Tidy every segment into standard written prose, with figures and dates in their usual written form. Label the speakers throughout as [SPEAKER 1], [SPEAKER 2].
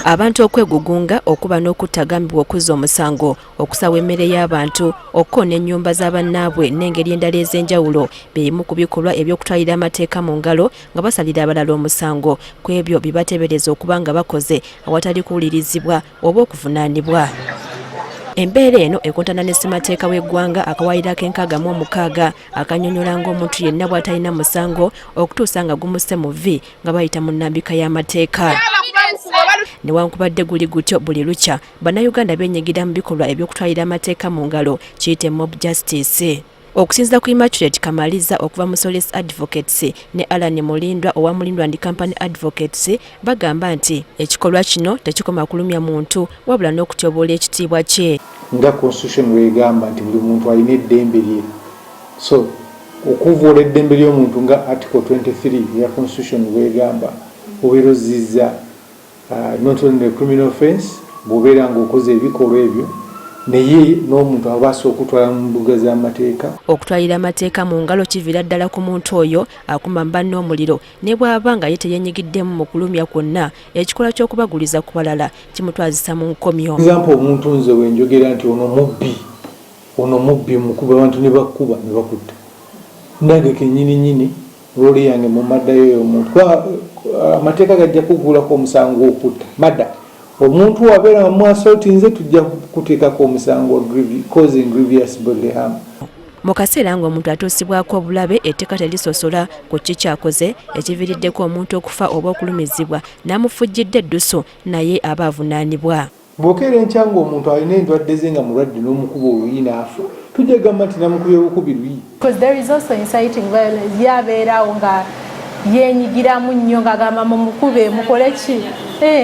[SPEAKER 1] Abantu okwegugunga okuba n'okutagambibwa okuzza omusango okusawa emmere y'abantu okkoona ennyumba z'abannaabwe n'engeri endala ez'enjawulo bimu ku bikolwa eby'okutwalira amateeka mu ngalo nga basalira abalala omusango ku ebyo bye bateebereza okuba nga bakoze awatali kuwulirizibwa oba okuvunaanibwa. Embeera eno ekontana ne ssemateeka w'eggwanga akawaayiro ak'enkaaga akannyonnyola ng'omuntu yenna bw'atalina musango okutuusa nga gumusse mu vvi nga bayita mu nnambika y'amateeka. Newankubadde guli gutyo buli lukya bannayuganda beenyigira mu bikolwa eby'okutwalira amateeka mu ngalo kiyite mob justice. Okusinziira ku Immaculate Kamaliza okuva mu Solace Advocates ne Alan Mulindwa owa Mulindwa and Company Advocates bagamba nti ekikolwa kino tekikoma kulumya muntu wabula n'okutyoboola ekitiibwa kye.
[SPEAKER 2] Nga constitution weegamba nti buli muntu alina eddembe lye. So okuvoola eddembe ly'omuntu nga article 23 ya constitution weegamba obeera ozizza not only a criminal offense bw'obeera ng'okoze ebikolwa ebyo naye n'omuntu abaasa okutwala mu mbuga z'amateeka.
[SPEAKER 1] Okutwalira amateeka mu ngalo kiviira ddala ku muntu oyo akuma banne omuliro ne bw'aba nga ye teyeenyigiddemu mu kulumya kwonna ekikola ky'okubaguliza ku balala kimutwazisa mu nkomyo.
[SPEAKER 2] Example omuntu nze wenjogera nti ono mubbi mukuba abantu ne bakkuba ne bakutta. Nange kennyini looli yange mu maddayo y'omuntu. Amateeka gajja kuguulako omusango okutta madda. Omuntu wabeera nga mwasoti nze tujja kuteekako omusango causing grievous bodily harm.
[SPEAKER 1] Mu kaseera ng'omuntu atuusibwako obulabe etteeka terisosola ku kikyakoze ekiviiriddeko omuntu okufa oba okulumizibwa n'amufujjidde eddusu naye aba avunaanibwa.
[SPEAKER 2] Bw'okeera enkya ng'omuntu alina endwadde ze nga mulwadde n'omukuba oluyi n'afa tujja gamba nti namukubye bukubi luyi.
[SPEAKER 3] Because there is also inciting violence yabeerawo nga yeenyigiramu nnyo ng'agamba mumukube mukole ki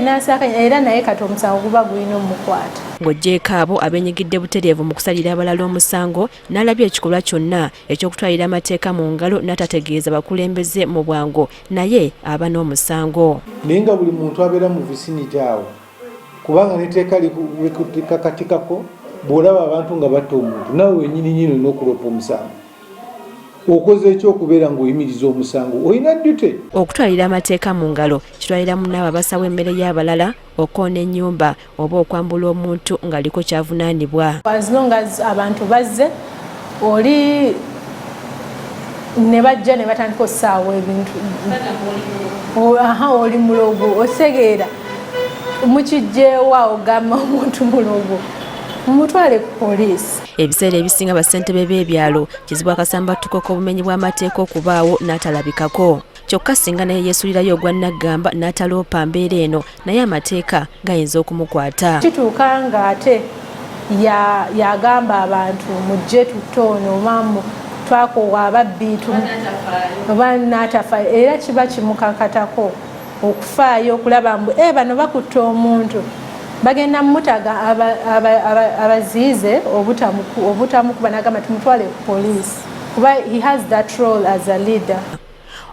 [SPEAKER 3] n'asakanya era naye kati omusango guba gulina omukwata.
[SPEAKER 1] Ng'oggyeko abo abeenyigidde butereevu mu kusalira abalala omusango n'alabye ekikolwa kyonna eky'okutwalira amateeka mu ngalo n'atategeeza bakulembeze mu bwangu naye aba n'omusango.
[SPEAKER 2] Naye nga buli muntu abeera mu vicinity awo kubanga n'etteeka likakatikako bw'olaba abantu nga batta omuntu nawe wennyini olina okulopa omusango. Okoze ekyokubeera ng'oyimiriza omusango olina ddute.
[SPEAKER 1] Okutwalira amateeka mu ngalo kitwalira munnaabo abasawo emmere y'abalala okwoona ennyumba oba okwambula omuntu ng'aliko kyavunaanibwa.
[SPEAKER 3] As long as abantu bazze oli ne bajja ne batandika ossaawo ebintu oli mulogo otegeera mukijjeewa ogamba omuntu mulogo mumutwale ku poliisi.
[SPEAKER 1] Ebiseera ebisinga bassentebe b'ebyalo kizibu akasambattuko k'obumenyi bw'amateeka okubaawo n'atalabikako. Kyokka singa naye yeesuulirayo ogwa naggamba n'ataloopa mbeera eno naye amateeka gayinza okumukwata.
[SPEAKER 3] Kituuka ng'ate yagamba abantu mujje tutono mamu twakowa ababbi oba n'atafa era kiba kimukakatako okufaayo okulaba mbu bano bakutta omuntu bagenda mutaga abaziize obutamukuba n'agamba tumutwale ku poliisi kuba he has that role as a leader.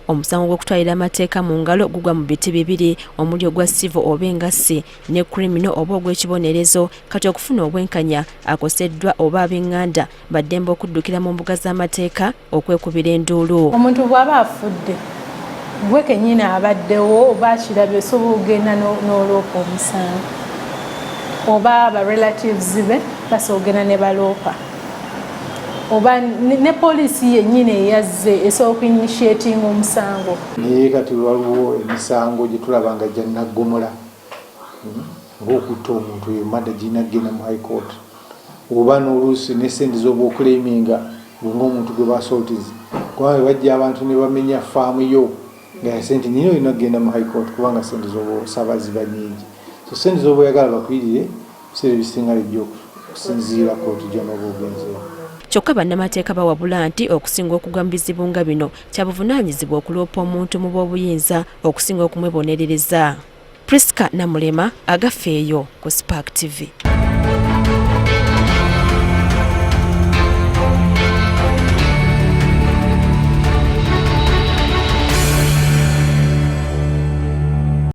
[SPEAKER 1] Omusango gw'okutwalira amateeka mu ngalo gugwa mu biti bibiri omuli ogwa civil oba engassi ne criminal oba ogw'ekibonerezo kati okufuna obwenkanya akoseddwa oba ab'eŋŋanda baddembe okuddukira mu mbuga z'amateeka okwekubira enduulu.
[SPEAKER 3] Omuntu bw'aba afudde gwe kennyini abaddewo oba akirabye osobola okugenda n'oloopa omusango oba aba relatives be basobola okugenda ne baloopa oba ne poliisi yennyini eyazze esobola okuinitiatinga omusango.
[SPEAKER 2] Naye kati waliwo emisango gye tulaba nga gya naggomola ng'okutta omuntu eyo madda girina kugenda mu high court oba n'oluusi ne ssente z'oba okuleminga ng'omuntu gwe basoltizi kubanga bajja abantu ne bamenya faamu yo nga sente nyingi olina kugenda mu high court kubanga ssente z'oba osaba ziba nyingi. So ssente z'oba oyagala bakwirire biseera ebisinga bijja okusinziira kooti gy'onoba ogenzeewo.
[SPEAKER 1] Kyokka bannamateeka bawabula nti okusinga okugwa mu bizibu nga bino kya buvunaanyizibwa okuloopa omuntu mu b'obuyinza okusinga okumwebonerereza. Priska Namulema agafeeyo ku Spark TV.